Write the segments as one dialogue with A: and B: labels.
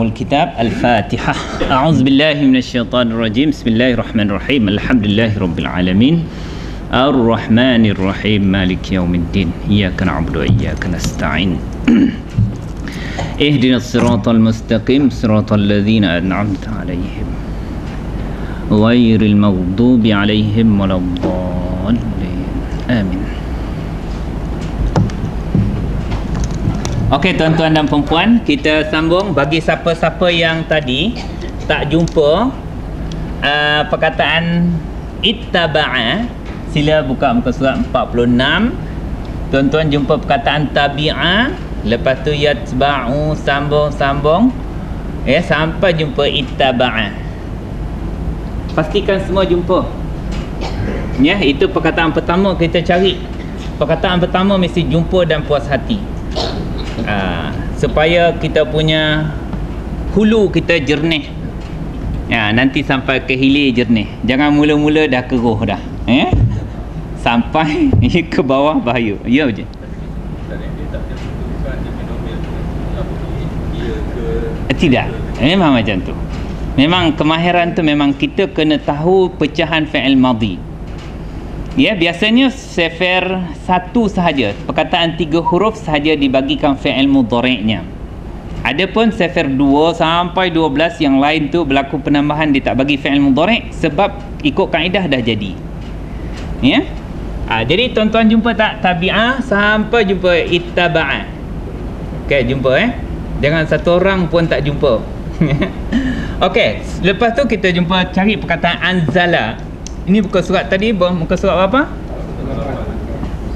A: Umul Kitab Al-Fatihah. A'udzubillahi minasyaitonirrajim. Bismillahirrahmanirrahim. Alhamdulillahirabbil alamin. Ar-Rahmanir Rahim. Maliki yaumiddin. Iyyaka na'budu wa iyyaka nasta'in. Ihdinas siratal mustaqim, siratal ladzina an'amta 'alaihim ghairil maghdubi 'alaihim waladdallin. Amin. Okey tuan-tuan dan puan-puan, kita sambung. Bagi siapa-siapa yang tadi tak jumpa perkataan ittaba'a, sila buka muka surat 46. Tuan-tuan jumpa perkataan tabi'a, lepas tu yatba'u, sambung-sambung sampai jumpa ittaba'a. Pastikan semua jumpa. Ya, itu perkataan pertama kita cari. Perkataan pertama mesti jumpa dan puas hati. Supaya kita punya hulu kita jernih. Nanti sampai ke hilir jernih. Jangan mula-mula dah keruh dah. Sampai ke bawah bahaya. Ya je. Tidak. Memang macam tu. Memang kemahiran tu memang kita kena tahu pecahan fi'il madhi. Ya, biasanya sifir satu sahaja, perkataan 3 huruf sahaja dibagikan fi'il mudhari'nya. Adapun sifir 2 sampai 12 yang lain tu berlaku penambahan, dia tak bagi fi'il mudhari' sebab ikut kaedah dah jadi. Ya. Jadi tuan-tuan jumpa tak tabi'ah sampai jumpa ittaba'a. Okey, jumpa Jangan satu orang pun tak jumpa. Okey, lepas tu kita jumpa cari perkataan anzala. Ini buka surat tadi, muka surat berapa?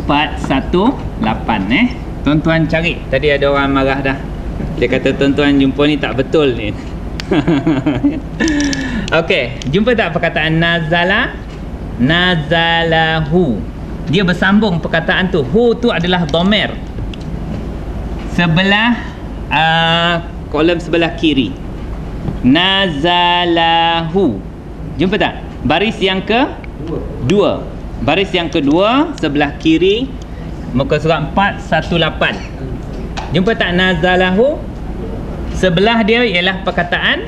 A: 418 Tuan-tuan cari. Tadi ada orang marah dah. Dia kata tuan-tuan jumpa ni tak betul ni. Okey, jumpa tak perkataan nazala? Nazalahu. Dia bersambung perkataan tu. Hu tu adalah dhamir. Sebelah kolom sebelah kiri. Nazalahu. Jumpa tak? Baris yang kedua. Baris yang kedua sebelah kiri, muka surat 418. Jumpa tak nazalahu? Sebelah dia ialah perkataan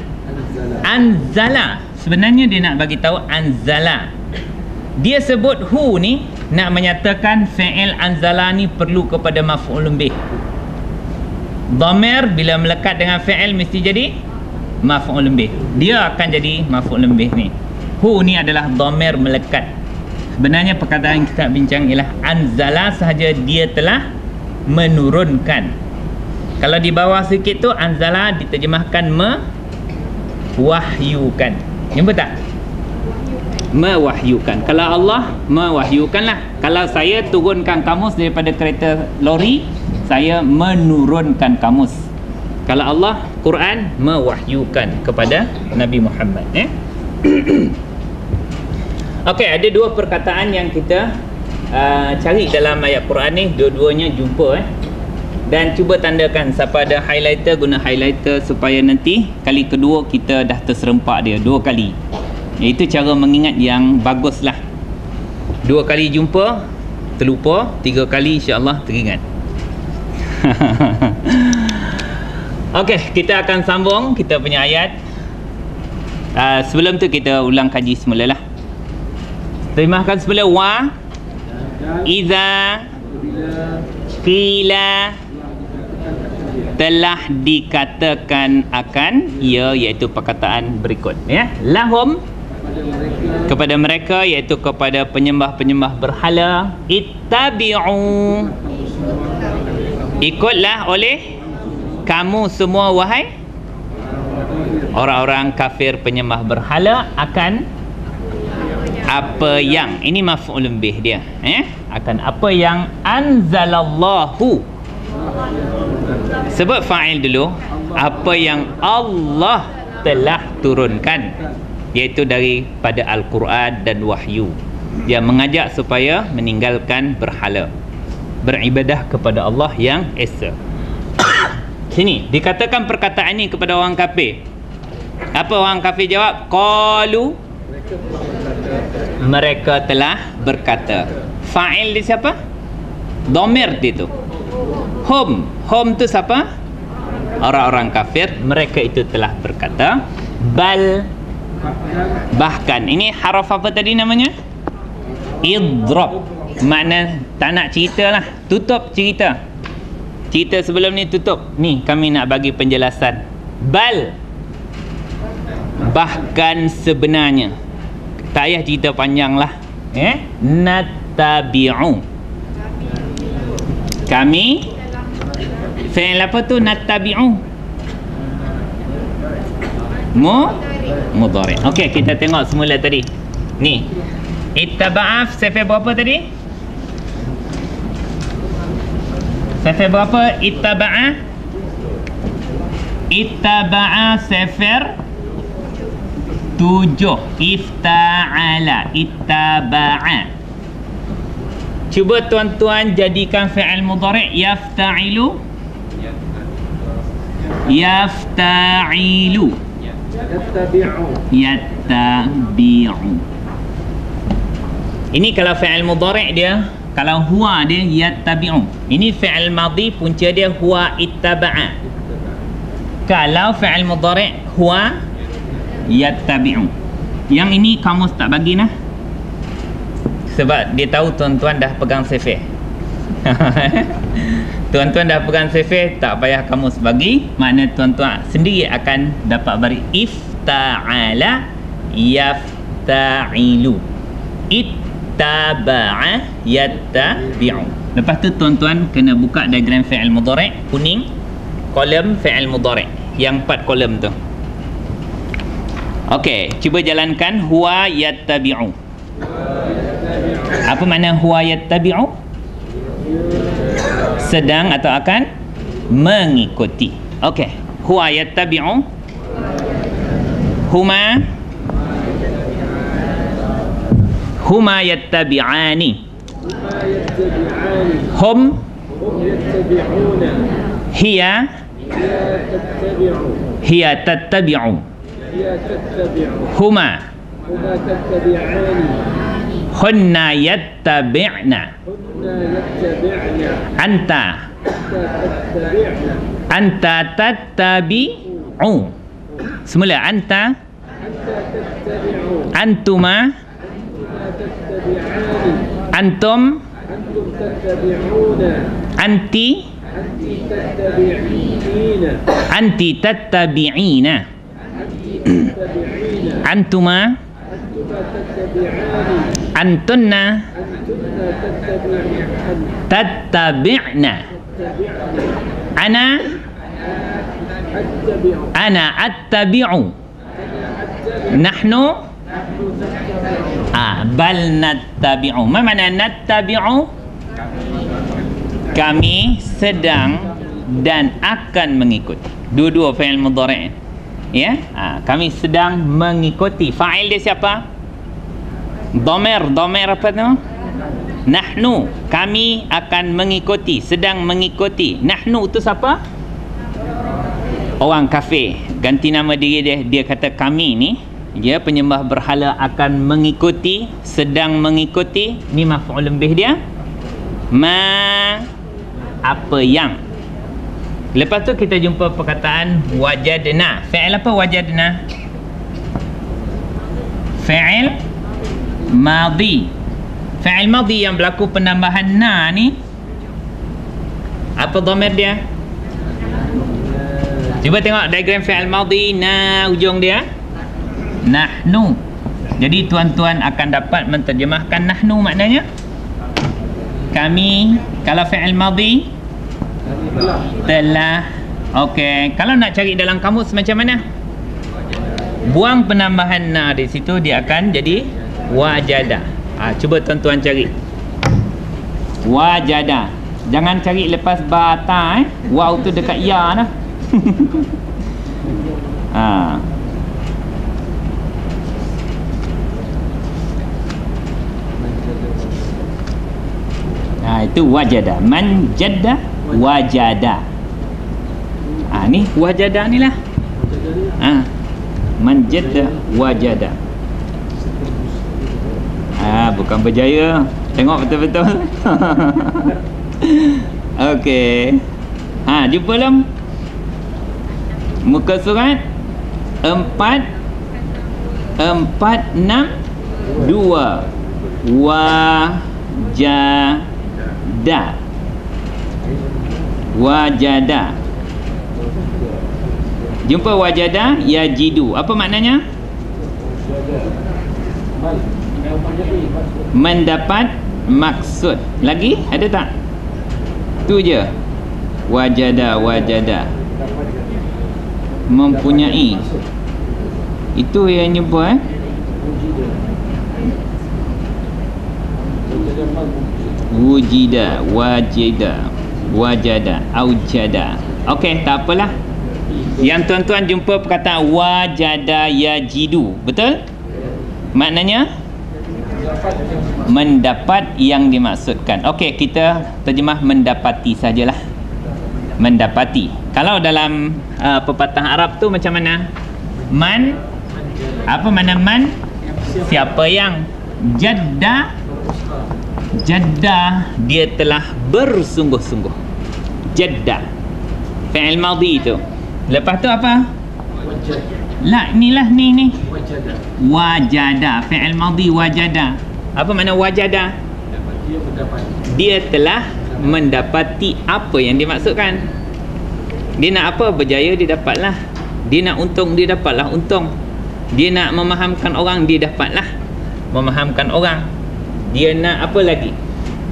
A: anzala. Sebenarnya dia nak bagi tahu anzala. Dia sebut hu ni nak menyatakan fi'il anzala ni perlu kepada maf'ulun bih. Dhamir bila melekat dengan fi'il mesti jadi maf'ulun bih. Dia akan jadi maf'ulun bih ni. Hu ni adalah dhamir melekat. Sebenarnya perkataan kita bincang ialah anzala sahaja, dia telah menurunkan. Kalau di bawah sikit tu anzala diterjemahkan mewahyukan. Jumpa tak? Mewahyukan. Kalau Allah mewahyukanlah. Kalau saya turunkan kamus daripada kereta lori, saya menurunkan kamus. Kalau Allah Quran mewahyukan kepada Nabi Muhammad. Okey, ada dua perkataan yang kita cari dalam ayat Quran ni. Dua-duanya jumpa Dan cuba tandakan. Siapa ada highlighter, guna highlighter supaya nanti kali kedua kita dah terserempak dia 2 kali. Itu cara mengingat yang baguslah. 2 kali jumpa terlupa, 3 kali insya-Allah teringat. Okey, kita akan sambung kita punya ayat. Sebelum tu kita ulang kaji semula lah. Terjemahkan semula. Wa iza qila, telah dikatakan akan ia, iaitu perkataan berikut lahum, kepada mereka, iaitu kepada penyembah-penyembah berhala, ittabi'u, ikutlah oleh kamu semua wahai orang-orang kafir penyembah berhala, akan apa yang, ini maf'ulun bih dia, akan apa yang anzalallahu. Sebut fa'il dulu. Apa yang Allah telah turunkan, iaitu daripada Al-Quran dan wahyu. Dia mengajak supaya meninggalkan berhala, beribadah kepada Allah yang esa. Sini dikatakan perkataan ini kepada orang kafir. Apa orang kafir jawab? Qalu, mereka telah berkata. Fa'il di siapa? Dhamir dia tu. Hum tu siapa? orang-orang kafir, mereka itu telah berkata, bal, bahkan. Ini haraf apa tadi namanya? Idrab. Makna tak nak cerita lah, tutup cerita. Cerita sebelum ni tutup. Ni kami nak bagi penjelasan. Bal, bahkan sebenarnya. Tak payah cerita panjang lah. Nattabi'u, kami. Fi'il apa tu nattabi'u? Mudhari'. Okey, kita tengok semula tadi. Ni. Ittaba'af sifat berapa tadi? Sifat berapa? Ittaba'a sifar 7. Ifta'ala, ittaba'a. Cuba tuan-tuan jadikan fi'il mudhari' yafta'ilu. Yafta'ilu. Yattabi'u. Ini kalau fi'il mudhari' dia, kalau huwa dia yattabi'u. Ini fi'il madhi punca dia huwa ittaba'a. Kalau fi'il mudhari' huwa yattabi'u. Yang ini kamus tak bagi nah. Sebab dia tahu tuan-tuan dah pegang sifir. Tuan-tuan dah pegang sifir, tak payah kamus bagi. Makna tuan-tuan sendiri akan dapat bagi ifta'ala yafta'ilu. Ittaba'a yattabi'u. Lepas tu tuan-tuan kena buka diagram fi'il mudhari' kuning, kolom fi'il mudhari' yang 4 kolom tu. Okey, cuba jalankan huwa yattabi'u. Apa makna huwa yattabi'u? Sedang atau akan mengikuti. Okey, huwa yattabi'u. Huma yattabi'ani. Hum hiya tattabi'u. Huma hunna yattabi'na. Anta tattabi'u. Semula anta, antuma, antum, anti, anti tattabi'ina. Antuma, antunna, tattabi'na. Ana attabi'u. Nahnu bal nattabi'u. Apa makna nattabi'u? Kami sedang dan akan mengikuti. Dua-dua fi'il mudhari'. Ya, kami sedang mengikuti. Fa'il dia siapa? Dhamir apa tu? Nahnu, kami akan mengikuti, sedang mengikuti. Nahnu tu siapa? Orang kafir. Ganti nama diri dia. Dia kata kami ni, dia penyembah berhala akan mengikuti, sedang mengikuti. Ni maf'ul bih dia. Apa yang. Lepas tu kita jumpa perkataan wajadna. Fi'il apa wajadna? Fi'il madhi. Fi'il madhi yang berlaku penambahan na ni, apa dhamir dia? Cuba tengok diagram fi'il madhi. Na ujung dia nahnu. Jadi tuan-tuan akan dapat menterjemahkan nahnu maknanya kami. Kalau fi'il madhi telah. Okey, kalau nak cari dalam kamus macam mana? Buang penambahan na di situ, dia akan jadi wajada. Cuba tuan-tuan cari wajada. Jangan cari lepas bata Waw tu dekat ya dah. Itu wajada. Man jadda wajada. Ni wajada ni lah. Man jadda wajada. Bukan berjaya. Tengok betul-betul. Okey. Jumpa belum? Muka surat 462. Wajada. Wajada. Jumpa wajada yajidu. Apa maknanya? Mendapat maksud. Lagi? Ada tak? Tu je. Wajada, wajada. Mempunyai. Itu yang jumpa wujida, wajida, wajada, aujada. Okey, tak apalah. Yang tuan-tuan jumpa perkataan wajada yajidu. Betul? Maknanya mendapat yang dimaksudkan. Okey, kita terjemah mendapati sajalah. Mendapati. Kalau dalam pepatah Arab tu macam mana? Man. Apa makna man? Siapa yang. Jadda. Jadda, dia telah bersungguh-sungguh. Jadda. Fi'il madhi tu. Lepas tu apa? La, inilah ni. Wajada. Fi'il madhi wajada. Apa makna wajada? Dia telah mendapati apa yang dimaksudkan. Dia nak apa? Berjaya, dia dapatlah. Dia nak untung, dia dapatlah untung. Dia nak memahamkan orang, dia dapatlah memahamkan orang. Dia nak apa lagi?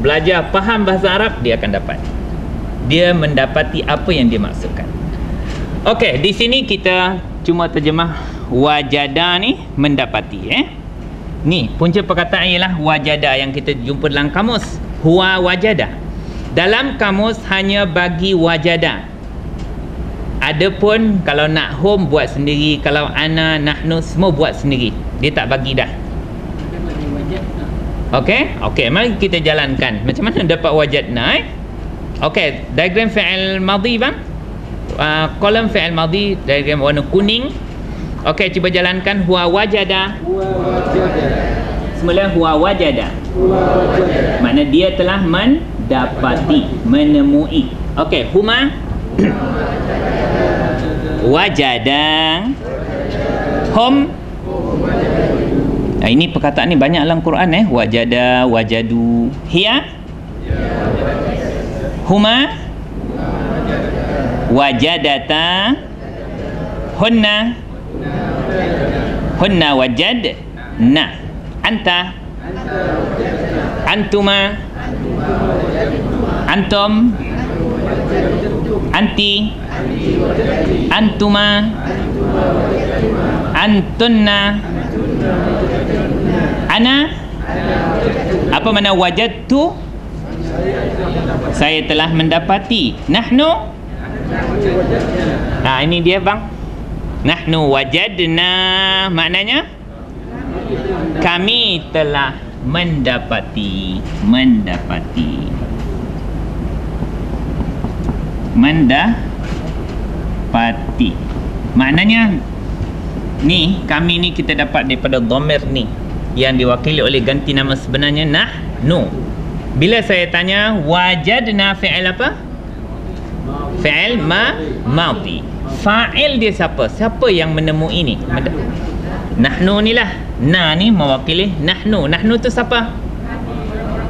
A: Belajar faham bahasa Arab, dia akan dapat. Dia mendapati apa yang dimaksudkan. Okey, di sini kita cuma terjemah wajada ni mendapati. Ni punca perkataan ialah wajada yang kita jumpa dalam kamus. Huwa wajada. Dalam kamus hanya bagi wajada. Adapun kalau nak home buat sendiri, kalau ana, nahnu semua buat sendiri. Dia tak bagi dah. Okey, mari kita jalankan. Macam mana dapat wajadna? Okey, diagram fi'il madhi bang. Kolom fi'il madhi, diagram warna kuning. Okey, cuba jalankan. Huwa wajada. Semula huwa wajada. Makna dia telah mendapati, menemui. Okey, huma wajada. Hum. Ini perkataan ni banyak dalam Quran wajada, wajadu. Hiya. Huma wajadata. Hunna. Hunna wajadna. Anta. Antuma. Antum. Anti. Antuma. Antunna. Ana. Apa makna wajadtu? Saya telah mendapati. Nahnu. Ini dia bang. Nahnu wajadna. Maknanya kami telah mendapati. Mendapati. Maknanya ni, kami ni kita dapat daripada dhamir ni yang diwakili oleh ganti nama sebenarnya nahnu. Bila saya tanya wajadna, fi'il apa? Fi'il madhi. Fa'il dia siapa? Siapa yang menemui ni? Nahnu ni lah. Na ni mewakili nahnu. Nahnu tu siapa?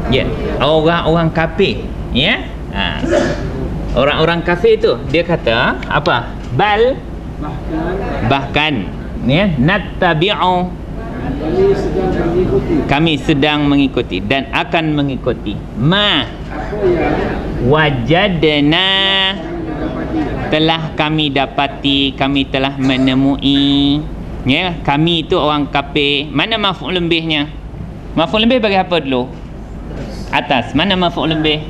A: Ya, orang-orang kafir. Ya. Orang-orang kafir tu dia kata apa? Bahkan ya, nattabi'u, kami sedang mengikuti dan akan mengikuti wajadna, telah kami dapati, kami telah menemui. Ya, kami itu orang kafir. Mana maf'ul bihnya? Maf'ul bih bagi apa dulu? Atas. Mana maf'ul bih?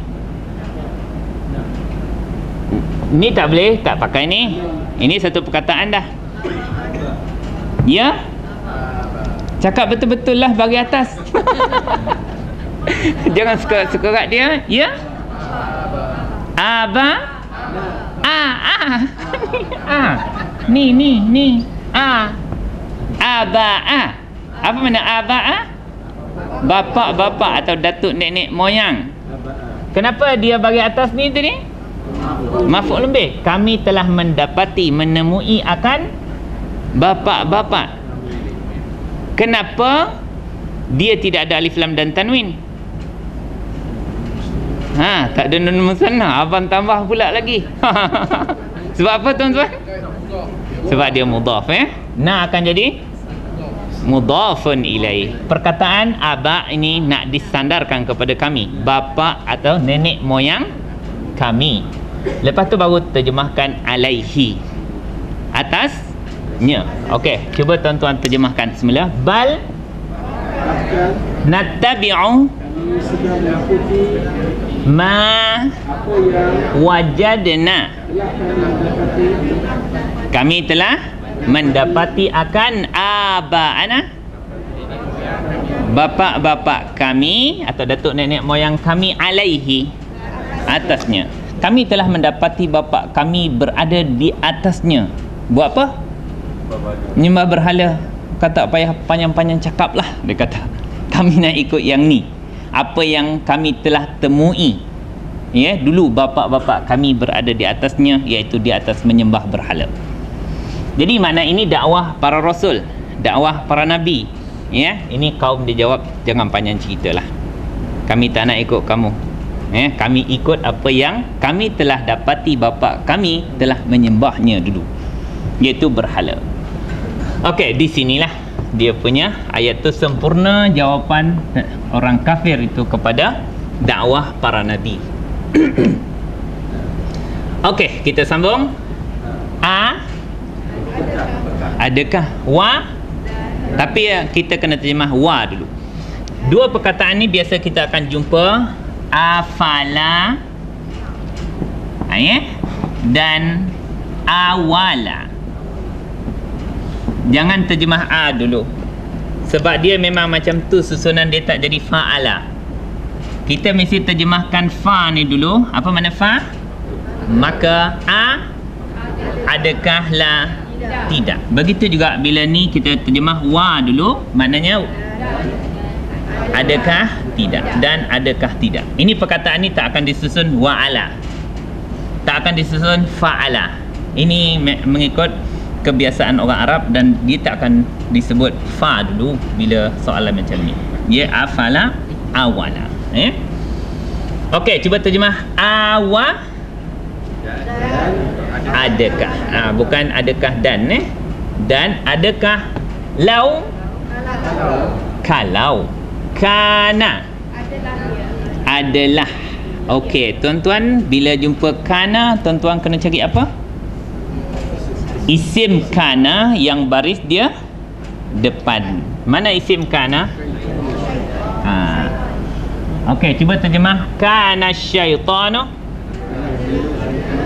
A: Ni tak boleh, tak pakai ni. Ini satu perkataan dah. Ya? Cakap betul-betul lah bagi atas. Jangan suka kat dia. Ya? Aba. Ni. Aba'a. Apa makna aba'a? Bapa-bapa atau datuk nenek moyang. Kenapa dia bagi atas ni tadi? Maf'ul bih. Kami telah mendapati, menemui akan bapa-bapa. Kenapa dia tidak ada alif lam dan tanwin? Tak ada nun musanna. Abang tambah pula lagi. Sebab apa tuan-tuan? Sebab dia mudhaf. Na akan jadi mudhafun ilaih. Perkataan aba ini nak disandarkan kepada kami, bapa atau nenek moyang kami. Lepas tu baru terjemahkan alaihi, atasnya. Okey, cuba tuan-tuan terjemahkan semula. Bal nattabi'u ma wajadna. Kami telah mendapati akan aba'ana, bapa-bapa kami atau datuk nenek moyang kami, alaihi, atasnya. Kami telah mendapati bapa kami berada di atasnya. Buat apa? Menyembah berhala. Kata payah panjang-panjang cakap lah, dia kata. Kami nak ikut yang ni, apa yang kami telah temui. Dulu bapa-bapa kami berada di atasnya, iaitu di atas menyembah berhala. Jadi makna ini dakwah para rasul, dakwah para nabi. Ini kaum dia jawab, jangan panjang cerita lah, kami tak nak ikut kamu. Kami ikut apa yang kami telah dapati bapa kami telah menyembahnya dulu, iaitu berhala. Okey, di sinilah dia punya ayat tu sempurna jawapan orang kafir itu kepada dakwah para nabi. Okey, kita sambung. Adakah? Wa. Tapi kita kena terjemah wa dulu. Dua perkataan ni biasa kita akan jumpa, afala dan awala. Jangan terjemah a dulu, sebab dia memang macam tu susunan dia, tak jadi fa'ala. Kita mesti terjemahkan fa ni dulu. Apa makna fa? Maka adakah, la, tidak. Begitu juga bila ni kita terjemah wa dulu, maknanya adakah, tidak, dan adakah, tidak. Ini perkataan ni tak akan disusun wa'ala, tak akan disusun fa'ala. Ini mengikut kebiasaan orang Arab, dan dia tak akan disebut fa dulu bila soalan macam ni. Dia afala, awala. Okey, cuba terjemah awa, adakah. Bukan adakah dan dan adakah, lau, kalau, kana, adalah. Okey, tuan-tuan, bila jumpa kana, tuan-tuan kena cari apa? Isim kana yang baris dia depan. Mana isim kana? Okey, cuba terjemah. Kana syaitanu,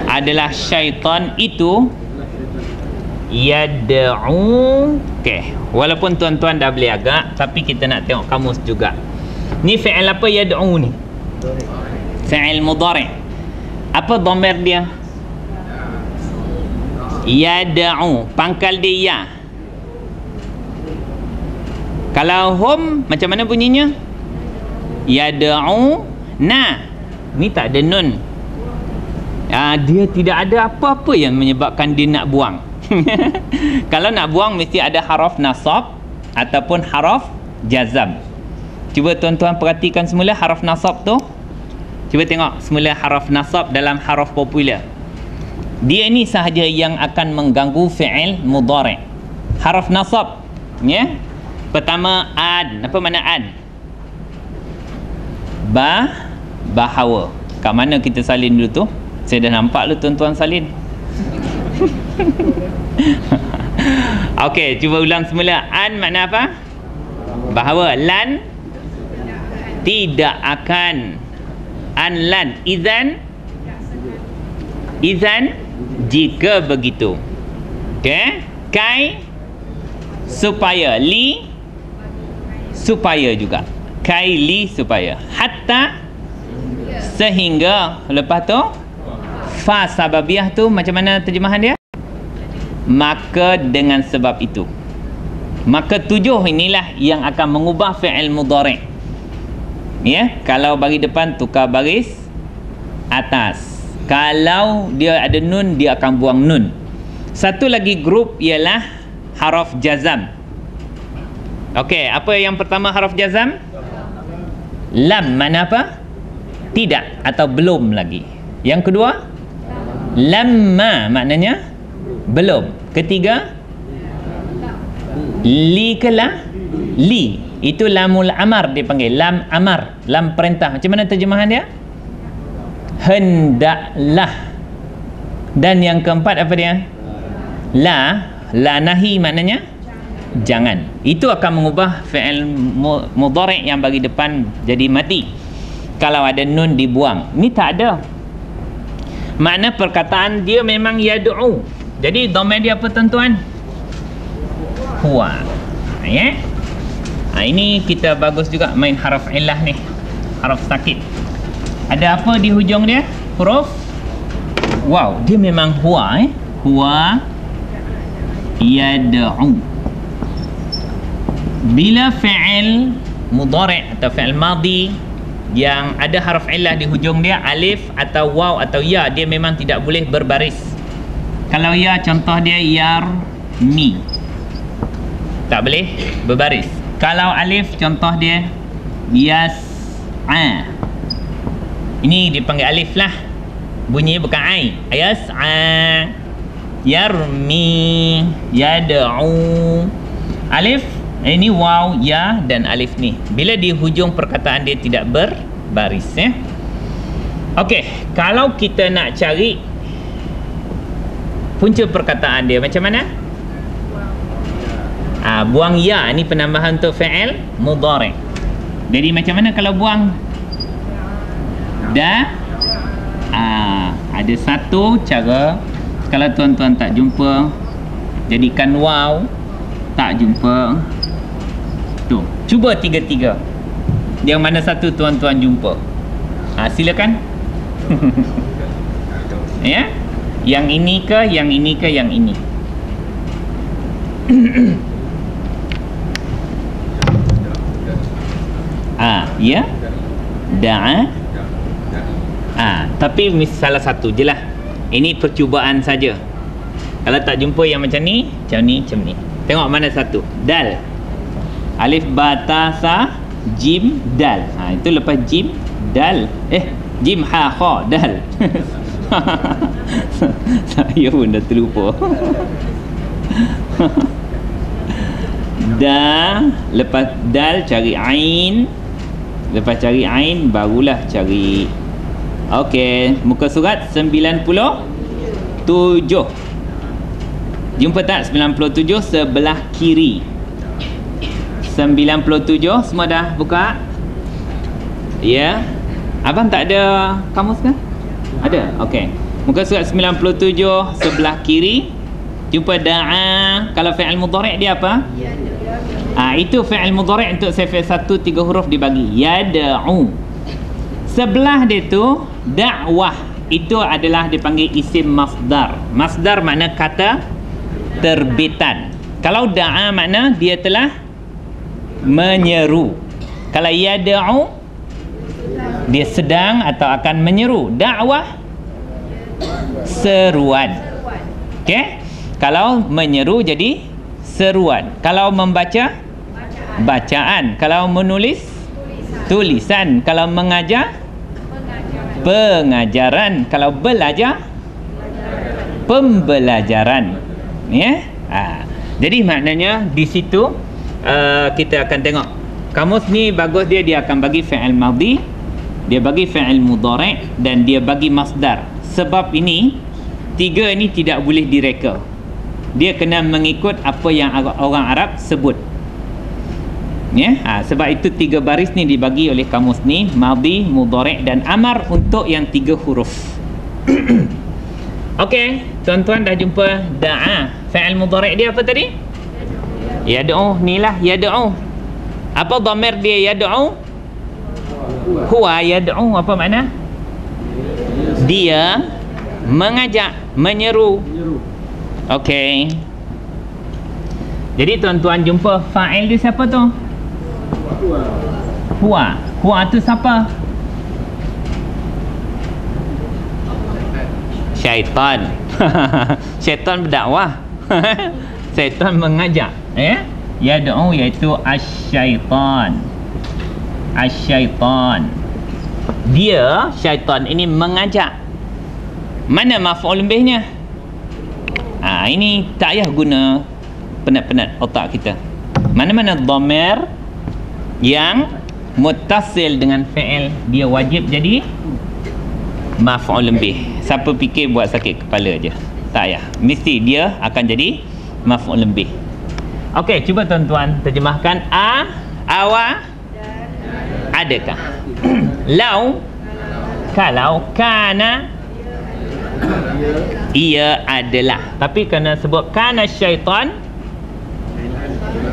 A: adalah syaitan itu, yad'u. Okey, walaupun tuan-tuan dah boleh agak, tapi kita nak tengok kamus juga. Ni fi'il apa yad'u ni? Fi'il mudhari'. Apa dhamir dia? Yad'u, pangkal dia ya. Kalau hum, macam mana bunyinya? Yad'u na. Ni tak ada nun. Dia tidak ada apa-apa yang menyebabkan dia nak buang. Kalau nak buang mesti ada haraf nasab ataupun haraf jazam. Cuba tuan-tuan perhatikan semula haraf nasab tu. Cuba tengok semula haraf nasab dalam haraf popular. Dia ni sahaja yang akan mengganggu fi'il mudhari'. Haraf nasab, pertama ad. Apa makna ad? Bahawa. Kat mana kita salin dulu tu? Saya dah nampak lu tuan-tuan salin. Okey, cuba ulang semula. An makna apa? Bahawa. Lan, tidak akan. An lan, izan, jika begitu. Okey. Kai, supaya. Li, supaya juga. Kai, li, supaya. Hatta, sehingga. Lepas tu fa sababiyah tu macam mana terjemahan dia? Maka dengan sebab itu. Maka 7 inilah yang akan mengubah fi'il mudhari'. Kalau bagi depan tukar baris atas, Kalau dia ada nun, dia akan buang nun. Satu lagi grup ialah haraf jazam. Okey, apa yang pertama haraf jazam? Lam, mana apa? Tidak atau belum lagi. Yang kedua, lamma, maknanya belum. Ketiga, li ke la? Li. Itu lamul amar dipanggil. Lam amar, lam perintah. Macam mana terjemahan dia? Hendaklah. Dan yang keempat apa dia? La nahi, maknanya jangan. Itu akan mengubah fi'il mudhari' yang bagi depan jadi mati kalau ada nun dibuang. Ni tak ada. Makna perkataan dia memang yad'u. Jadi dhamir dia apa tuan-tuan? Huwa. Ya. Ini kita bagus juga main haraf illah ni. Haraf sakit. Ada apa di hujung dia? Huruf waw. Dia memang huwa. Huwa yad'u. Bila fi'il mudhari' atau fi'il madhi yang ada haraf illah di hujung dia, alif atau waw atau ya, dia memang tidak boleh berbaris. Kalau ya, contoh dia yarmi, tak boleh berbaris. Kalau alif, contoh dia yas'a. Ini dipanggil alif lah, bunyi bukan ai. Yas'a, yarmi, yad'u. Alif, ini waw, ya dan alif ni. Bila di hujung perkataan dia tidak berbaris, ya. Okey, kalau kita nak cari punca perkataan dia macam mana? Buang ya, ni penambahan untuk fi'il mudhari'. Jadi macam mana kalau buang da? Ada satu cara. Kalau tuan-tuan tak jumpa, jadikan waw. Tak jumpa, tu, cuba tiga-tiga. Yang mana satu tuan-tuan jumpa? Silakan. Ya, yang ini ke, yang ini ke, yang ini? Ya, da'a. Tapi salah satu je lah. Ini percubaan saja. Kalau tak jumpa yang macam ni, macam ni, macam ni. Tengok mana satu. Dal. Alif, ba, ta, sa, jim, dal. Itu lepas jim, dal. Jim, ha, kha, dal. Saya pun dah terlupa. Da. Lepas dal, cari ain. Lepas cari ain, barulah cari. Okey, muka surat 97. Jumpa tak 97 sebelah kiri? 97 semua dah buka? Ya. Abang tak ada kamus ke? Ada. Okey. Muka surat 97 sebelah kiri. Jumpa da'a. Kalau fi'il mudhari' dia apa? Itu fi'il mudhari' untuk sifat 1 3 huruf dibagi. Yad'u. Sebelah dia tu da'wah. Itu adalah dipanggil isim masdar. Masdar makna kata terbitan. Kalau da'a makna dia telah menyeru. Kalau yad'u, dia sedang atau akan menyeru. Da'wah, seruan. Okey? Kalau menyeru jadi seruan. Kalau membaca, bacaan. Kalau menulis, tulisan. Kalau mengajar, pengajaran. Kalau belajar, pembelajaran. Ya. Jadi maknanya di situ kita akan tengok. Kamus ni bagus dia akan bagi fi'il madhi, dia bagi fi'il mudhari' dan dia bagi masdar. Sebab ini tiga ni tidak boleh direka. Dia kena mengikut apa yang orang Arab sebut. Ya, sebab itu tiga baris ni dibagi oleh kamus ni, madhi, mudhari' dan amar untuk yang 3 huruf. Okey, tuan-tuan dah jumpa da'a. Fi'il mudhari' dia apa tadi? Yad'u. Ni lah yad'u. Apa dhamir dia yad'u? Huwa yad'u. Apa makna? Dia mengajak, menyeru. Okey. Jadi tuan-tuan jumpa fa'il dia siapa tu? Huwa. Huwa tu siapa? Syaitan. Syaitan berdakwah. Syaitan mengajak, yad'u iaitu asyaitan. Asyaitan. Dia syaitan ini mengajak. Mana maf'ul bihnya? Ini tak payah guna penat-penat otak kita. Mana-mana dhamir yang muttasil dengan fi'il, dia wajib jadi maf'ul bih. Siapa fikir buat sakit kepala je. Tak payah. Mesti dia akan jadi maf'ul bih. Okey, cuba tuan-tuan terjemahkan awa adakah. Lau, kalau, kana, ia adalah. Tapi kena sebut kana syaitan,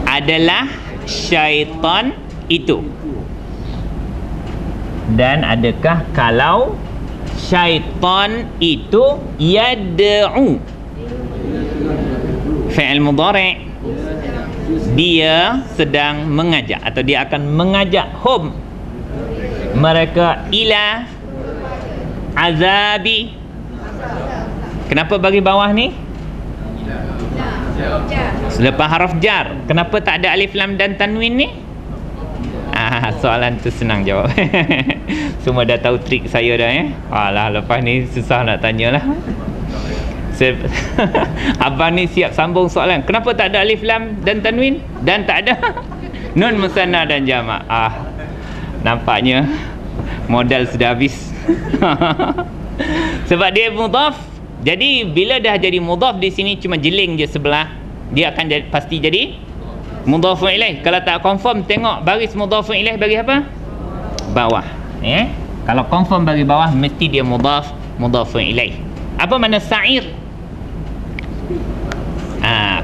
A: adalah syaitan itu. Dan adakah kalau syaitan itu yad'u, fi'il mudhari', dia sedang mengajak atau dia akan mengajak hum, mereka, ila azabi. Kenapa bagi bawah ni? Selepas haraf jar. Kenapa tak ada alif lam dan tanwin ni? Soalan tu senang jawab. Semua dah tahu trik saya dah Alah, lepas ni susah nak tanyalah. Abang ni siap sambung soalan. Kenapa tak ada alif lam dan tanwin? Dan tak ada nun musanna dan jamak. Nampaknya modal sudah habis. Sebab dia mudhaf. Jadi bila dah jadi mudhaf di sini cuma jeling je sebelah, dia akan pasti jadi mudhafun ilaih. Kalau tak confirm, tengok baris mudhafun ilaih bagi apa? Bawah. Kalau confirm bagi bawah, mesti dia mudhafun ilaih. Apa makna sa'ir?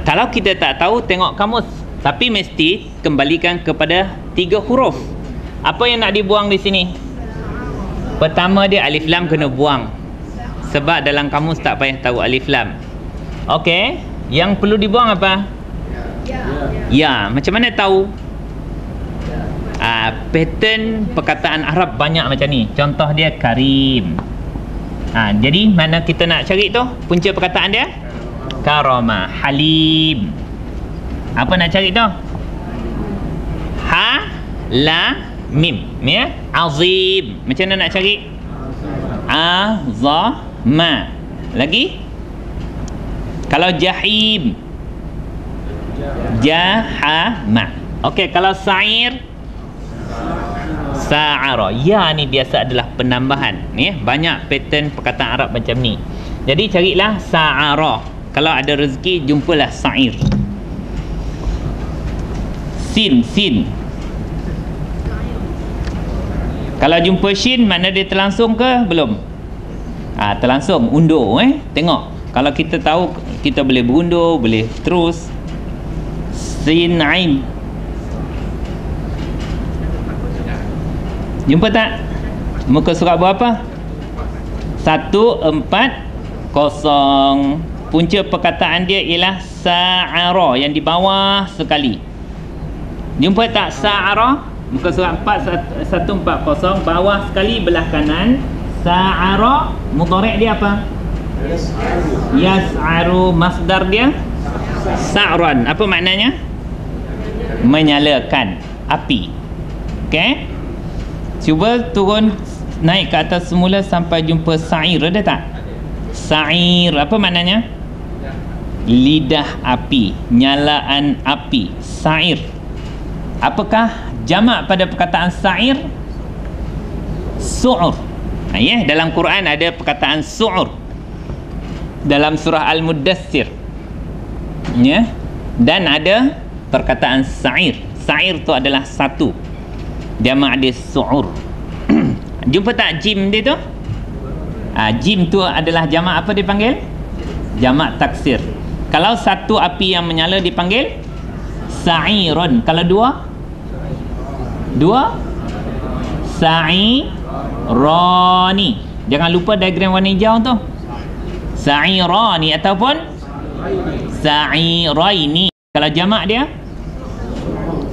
A: Kalau kita tak tahu, tengok kamus. Tapi mesti kembalikan kepada 3 huruf. Apa yang nak dibuang di sini? Pertama dia alif lam kena buang. Sebab dalam kamus tak payah tahu alif lam. Okey, yang perlu dibuang apa? Ya. Macam mana tahu? Pattern perkataan Arab banyak macam ni. Contoh dia karim. Jadi mana kita nak cari tu? Punca perkataan dia? Karama. Halim. Apa nak cari tu? Ha, la, mim. Azim. Macam mana nak cari? Azama. Lagi? Kalau jahim, jahama. Okey, kalau sa'ir, sa'ara. Ya ni biasa adalah penambahan. Banyak pattern perkataan Arab macam ni. Jadi carilah sa'ara. Kalau ada rezeki, jumpalah sa'ir. Sin. Kalau jumpa shin, mana dia terlangsung ke? Belum. Terlangsung. Undur. Tengok. Kalau kita tahu, kita boleh berundur, boleh terus. Sin, ain. Jumpa tak? Muka surat berapa? 140. Punca perkataan dia ialah sa'ara, yang di bawah sekali. Jumpa tak sa'ara? Muka surat 140, bawah sekali belah kanan. Sa'ara, mudhari' dia apa? Yas'aru. Masdar dia sa'ran. Apa maknanya? Menyalakan api. Okey? Cuba turun, naik ke atas semula sampai jumpa sa'ir. Ada tak? Sa'ir. Apa maknanya? Lidah api, nyalaan api. Sa'ir. Apakah jamak pada perkataan sa'ir? Su'ur. Dalam Quran ada perkataan su'ur. Dalam surah Al-Muddassir. Dan ada perkataan sa'ir. Sa'ir tu adalah satu. Jamak dia su'ur. Jumpa tak jim dia tu? Jim tu adalah jamak apa dipanggil? Jamak taksir. Kalau satu api yang menyala dipanggil sa'irun. Kalau dua? Sa'irani. Jangan lupa diagram warna hijau tu. Sa'irani ataupun sa'iraini. Kalau jamak dia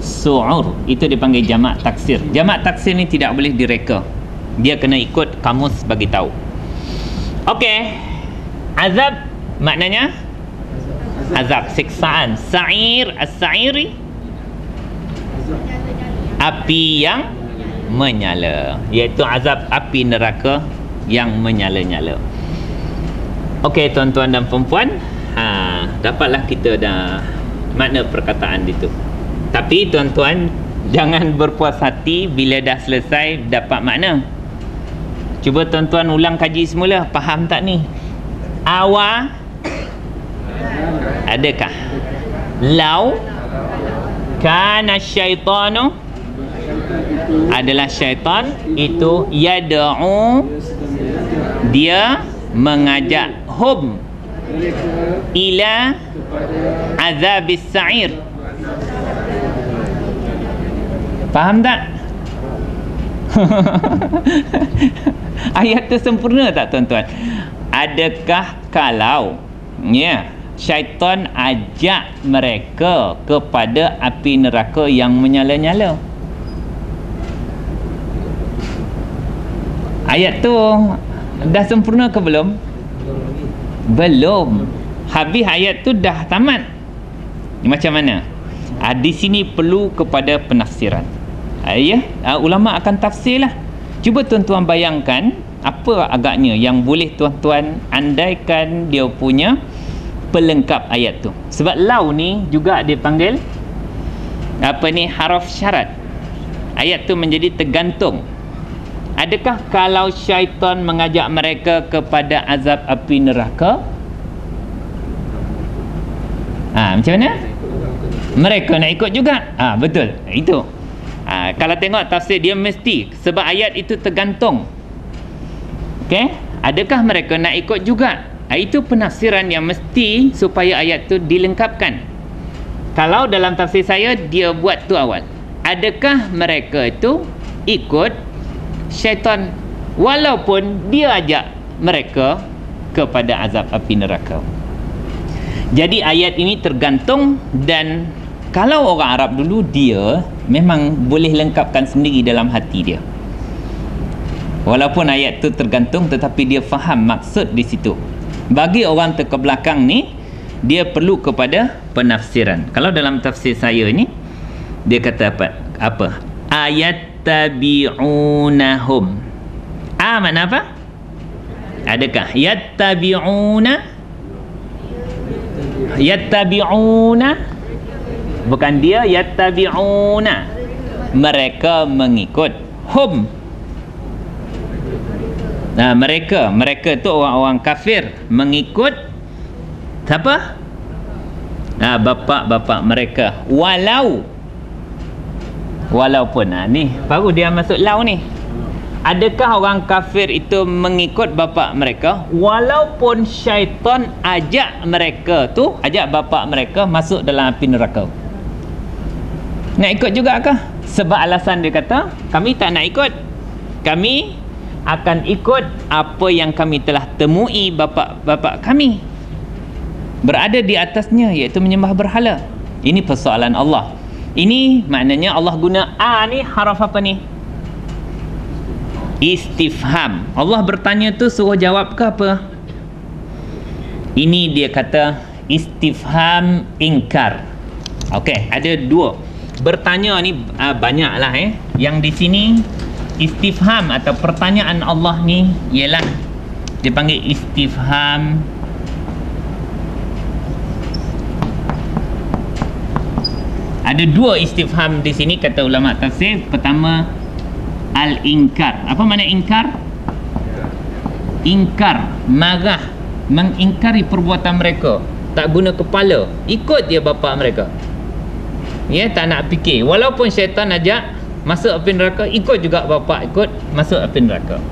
A: su'ur. Itu dipanggil jamak taksir. Jamak taksir ni tidak boleh direka. Dia kena ikut kamus bagi tahu. Okey. Azab maknanya azab, siksaan. Sa'ir, as-sa'iri api yang menyala, iaitu azab api neraka yang menyala-nyala. Okey tuan-tuan dan puan-puan, dapatlah kita dah makna perkataan itu. Tapi tuan-tuan jangan berpuas hati bila dah selesai dapat makna. Cuba tuan-tuan ulang kaji semula, faham tak ni? Awa adakah? Lau kana syaitanu adalah syaitan itu yad'u, dia mengajak hum ila azabis sa'ir. Faham tak? Ayat tu sempurna tak tuan-tuan? Adakah kalau syaitan ajak mereka kepada api neraka yang menyala-nyala? Ayat tu dah sempurna ke belum? Belum. Habis ayat tu dah tamat. Macam mana? Di sini perlu kepada penafsiran. Ulama akan tafsir lah. Cuba tuan-tuan bayangkan apa agaknya yang boleh tuan-tuan andaikan dia punya pelengkap ayat tu. Sebab lau ni juga dipanggil haraf syarat. Ayat tu menjadi tergantung. Adakah kalau syaitan mengajak mereka kepada azab api neraka? Macam mana? Mereka nak ikut juga. Betul. Itu. Kalau tengok tafsir dia mesti, sebab ayat itu tergantung. Okey? Adakah mereka nak ikut juga? Itu penafsiran yang mesti supaya ayat tu dilengkapkan. Kalau dalam tafsir saya dia buat tu awal. Adakah mereka itu ikut syaitan walaupun dia ajak mereka kepada azab api neraka? Jadi ayat ini tergantung, dan kalau orang Arab dulu dia memang boleh lengkapkan sendiri dalam hati dia. Walaupun ayat tu tergantung tetapi dia faham maksud di situ. Bagi orang terkebelakang ni dia perlu kepada penafsiran. Kalau dalam tafsir saya ni dia kata apa? Ayat tabi'unahum. Mana apa? Adakah yattabi'una, bukan dia, yattabi'una, mereka mengikut, hum, mereka tu orang-orang kafir mengikut siapa? Bapa-bapa mereka. Walaupun ni baru dia masuk lau ni. Adakah orang kafir itu mengikut bapa mereka walaupun syaitan ajak mereka tu, ajak bapa mereka masuk dalam api neraka? Nak ikut juga kah? Sebab alasan dia kata, kami tak nak ikut. Kami akan ikut apa yang kami telah temui bapa kami berada di atasnya, iaitu menyembah berhala. Ini persoalan Allah. Ini maknanya Allah guna ni haraf apa ni? Istifham. Allah bertanya tu suruh jawab ke apa? Ini dia kata istifham ingkar. Okey, ada dua. Bertanya ni banyaklah Yang di sini istifham atau pertanyaan Allah ni ialah dipanggil istifham ada dua istifham di sini kata ulama tafsir. Pertama al-inkar. Apa makna ingkar? Ingkar, marah, mengingkari perbuatan mereka, tak guna kepala, ikut dia bapa mereka. Tak nak fikir. Walaupun syaitan ajak masuk api neraka, ikut juga bapa, ikut masuk api neraka.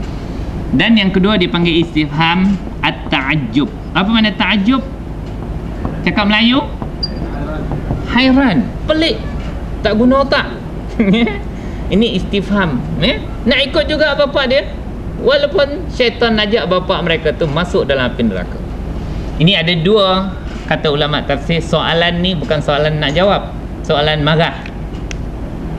A: Dan yang kedua dipanggil istifham at-ta'ajjub. Apa makna ta'ajjub? Cakap Melayu? Hairan, pelik, tak guna otak. Ini istifham. Nak ikut juga bapa dia walaupun syaitan ajak bapa mereka tu masuk dalam api neraka. Ini ada dua kata ulama tafsir. Soalan ni bukan soalan nak jawab, soalan marah.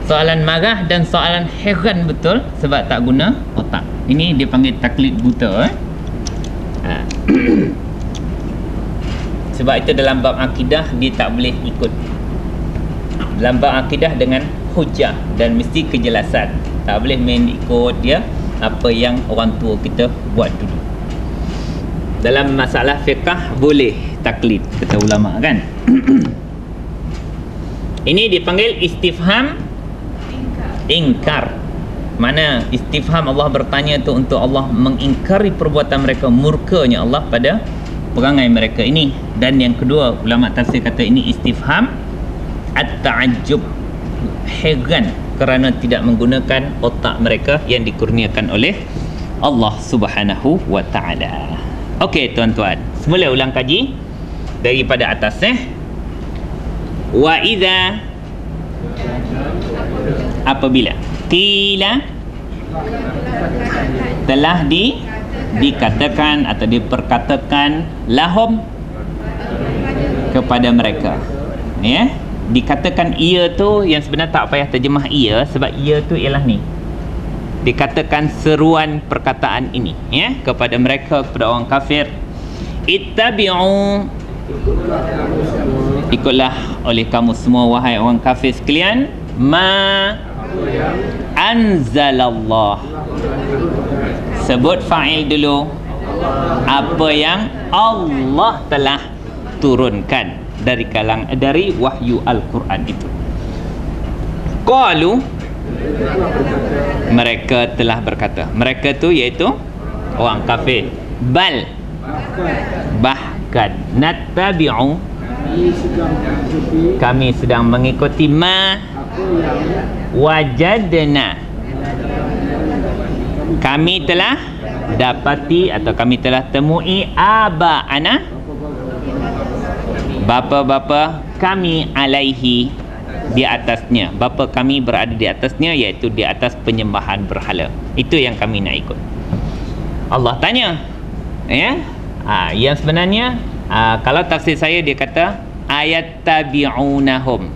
A: Soalan marah dan soalan heran betul sebab tak guna otak. Ini dia panggil taklid buta. Sebab itu dalam bab akidah dia tak boleh ikut. Dalam bab akidah dengan hujah dan mesti kejelasan. Tak boleh main ikut dia apa yang orang tua kita buat dulu. Dalam masalah fiqh boleh taklid, kata ulama kan. Ini dipanggil istifham ingkar. Mana istifham Allah bertanya tu untuk Allah mengingkari perbuatan mereka, murkanya Allah pada perangai mereka ini. Dan yang kedua, ulama tafsir kata ini istifham at-ta'ajjub, heran kerana tidak menggunakan otak mereka yang dikurniakan oleh Allah Subhanahu wa taala. Okey tuan-tuan, semula ulang kaji daripada atas Wa idza, apabila qila, telah dikatakan atau diperkatakan lahum, kepada mereka, ya, dikatakan ia tu yang sebenarnya tak payah terjemah ia, sebab ia tu ialah ni, dikatakan seruan perkataan ini, ya, kepada mereka, kepada orang kafir, ittabi'u, ikutlah oleh kamu semua wahai orang kafir sekalian, ma anzalallah, sebut fa'il dulu, apa yang Allah telah turunkan dari wahyu Al-Quran itu. Qalu, mereka telah berkata, mereka tu iaitu orang kafir, bal, bahkan, nattabi'u, kami sedang mengikuti ma wajadna, kami telah dapati atau kami telah temui aba'ana, bapa-bapa kami, alaihi, di atasnya, bapa kami berada di atasnya, iaitu di atas penyembahan berhala. Itu yang kami nak ikut. Allah tanya, ya, yang sebenarnya kalau tafsir saya dia kata ayat tabi'unahum,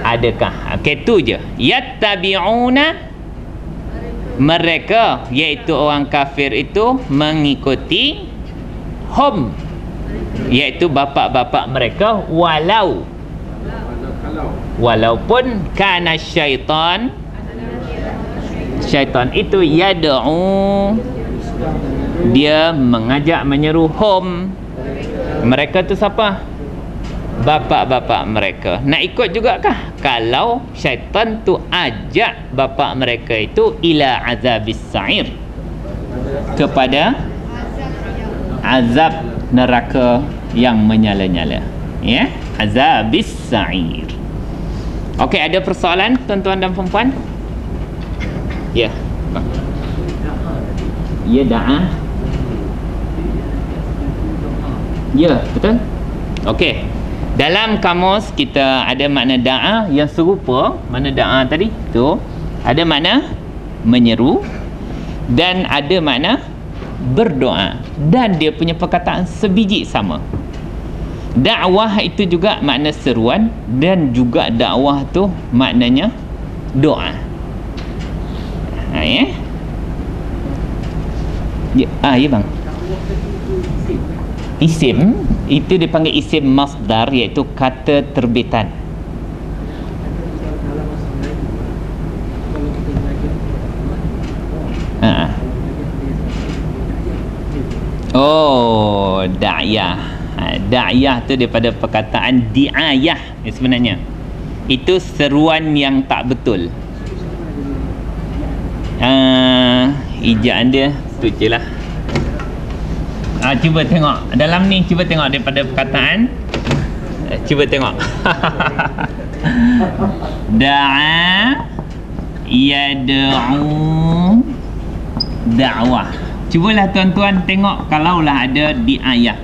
A: adakah, okey tu je, yattabi'una, mereka iaitu orang kafir itu mengikuti hum, iaitu bapa-bapa mereka, walaupun kana syaitan itu yad'u, dia mengajak menyeru hum, mereka tu siapa? Bapa-bapa mereka. Nak ikut juga kah kalau syaitan tu ajak bapa mereka itu ila azabis sa'ir, kepada azab neraka yang menyala-nyala, ya, azabis sa'ir. Okey, ada persoalan tuan-tuan dan puan-puan? Ya, bang. Ya, da'ah. Ya, betul. Okey, dalam kamus kita ada makna da'ah yang serupa makna da'ah tadi tu, ada makna menyeru dan ada makna berdoa, dan dia punya perkataan sebiji sama. Dakwah itu juga makna seruan, dan juga dakwah tu maknanya doa. Ya. Ya bang. Isim itu dipanggil isim masdar, iaitu kata terbitan. Oh, da'yah. Da'yah tu daripada perkataan di'ayah sebenarnya. Itu seruan yang tak betul. Ijaan dia tu je lah. Cuba tengok dalam ni, cuba tengok daripada perkataan, cuba tengok. Da'a yad'u da'wah. Cubalah tuan-tuan tengok kalaulah ada di'ayah.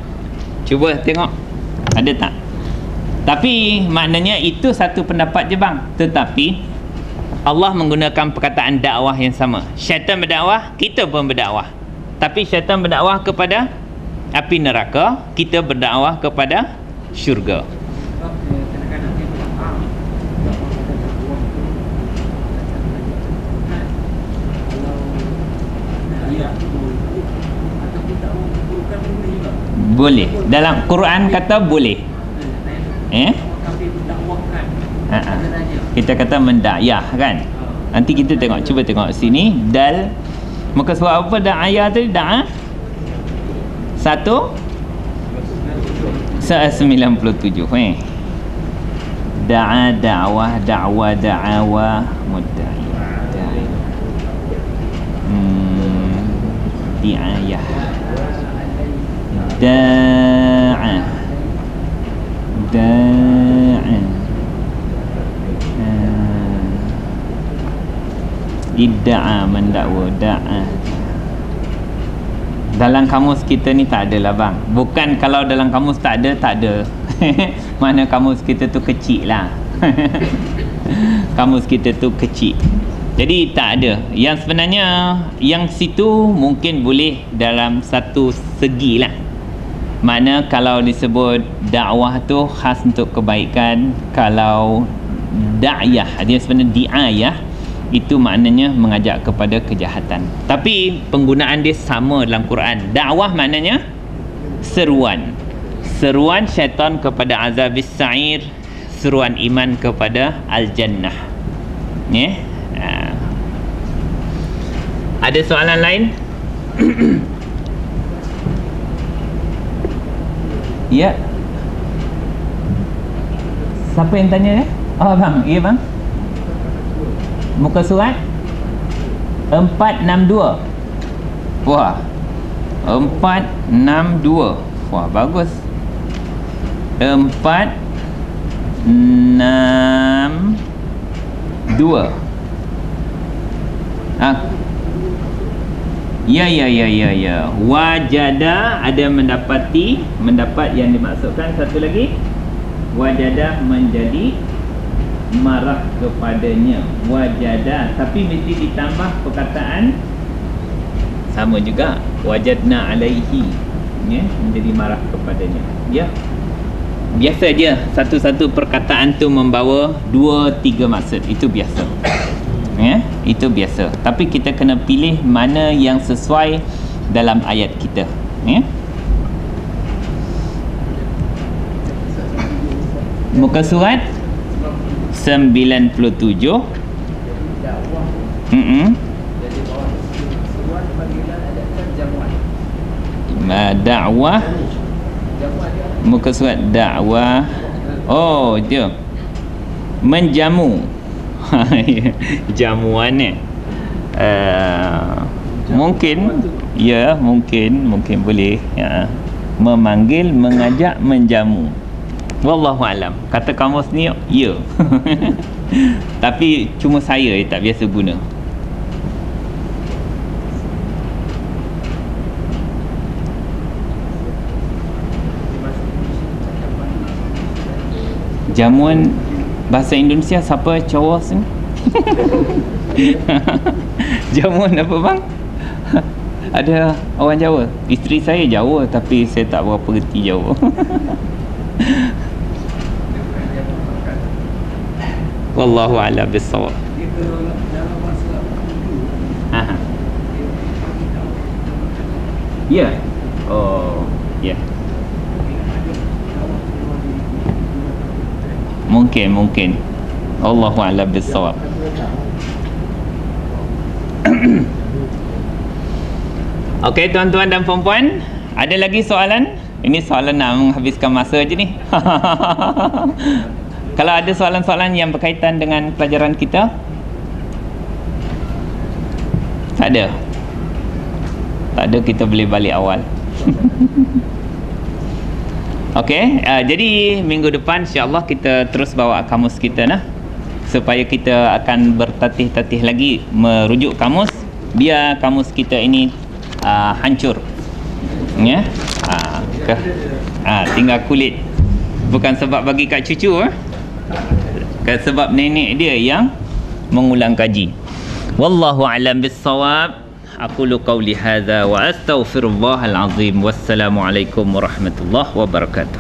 A: Cuba tengok ada tak. Tapi maknanya itu satu pendapat je bang, tetapi Allah menggunakan perkataan dakwah yang sama. Syaitan berdakwah, kita pun berdakwah. Tapi syaitan berdakwah kepada api neraka, kita berdakwah kepada syurga. Boleh. Dalam Quran kata boleh. Kita kata mendakyah kan. Nanti kita tengok, cuba tengok sini. Dal muka surat apa da'ayah tadi? 97. Da'a, da'wah, da'wa, da'awa, mudda'i, di'ayah, da'a, idda'a, mendakwa, da'a. Dalam kamus kita ni tak ada lah bang. Bukan kalau dalam kamus tak ada. Mana kamus kita tu kecil lah. Kamus kita tu kecil. Jadi tak ada. Yang sebenarnya yang situ mungkin boleh dalam satu segi lah. Mana kalau disebut dakwah tu khas untuk kebaikan. Kalau da'yah, dia sebenarnya di'ayah, itu maknanya mengajak kepada kejahatan. Tapi penggunaan dia sama dalam Quran. Dakwah maknanya seruan. Seruan syaitan kepada azabis sa'ir, seruan iman kepada al-jannah. Ada soalan lain? Ya. Siapa yang tanya ya? Oh bang, ya bang. Muka surat 462. Wah, 462. Wah, bagus. 462. Ya. Wajada, ada mendapati, mendapat yang dimaksudkan. Satu lagi, wajada, menjadi marah kepadanya. Wajada, tapi mesti ditambah perkataan sama juga, wajadna alaihi, menjadi marah kepadanya. Biasa je satu-satu perkataan tu membawa 2-3 maksud. Itu biasa. Itu biasa. Tapi kita kena pilih mana yang sesuai dalam ayat kita. Muka surat 97. Dakwah. Muka surat dakwah. Oh, dia menjamu. Jamuan ni. Mungkin ya, mungkin boleh. Memanggil, mengajak, menjamu. Wallahu alam. Kata kamus ni ya. Tapi cuma saya tak biasa guna. Jamuan bahasa Indonesia siapa cowok sini? Jamuan apa bang? Ada orang Jawa. Isteri saya Jawa tapi saya tak berapa reti Jawa. Wallahu a'lam bissawab. Ya. Oh, ya. Mungkin. Allahu a'lam bissawab. Okey tuan-tuan dan puan-puan, ada lagi soalan? Ini soalan nak menghabiskan masa je ni. Kalau ada soalan-soalan yang berkaitan dengan pelajaran kita? Tak ada. Kita boleh balik awal. Okey, jadi minggu depan insya-Allah kita terus bawa kamus kita nah, supaya kita akan bertatih-tatih lagi merujuk kamus, biar kamus kita ini hancur. Tinggal kulit. Bukan sebab bagi kat cucu, sebab nenek dia yang mengulang kaji. Wallahu a'lam bissawab. Aqulu qawli hadza wa astaghfirullahal azim. Wassalamualaikum warahmatullahi wabarakatuh.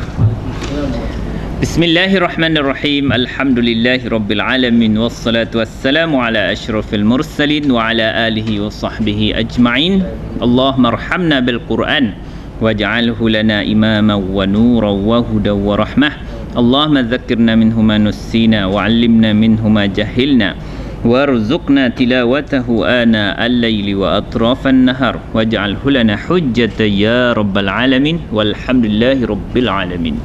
A: Bismillahirrahmanirrahim. Alhamdulillahirabbil alamin wassalatu wassalamu ala asyrafil mursalin wa ala alihi wa sahbihi ajma'in. Allahumma arhamna bil Qur'an waj'alhu lana imaman wa nuran wa hudan wa rahmah. Allahumma dzakkirna minhu ma nussina wa 'allimna minhu ma jahilna warzuqna tilawatahu ana al-laili wa atrafan nahar waj'alhu lana hujjatan ya rabbal alamin walhamdulillahi rabbil alamin.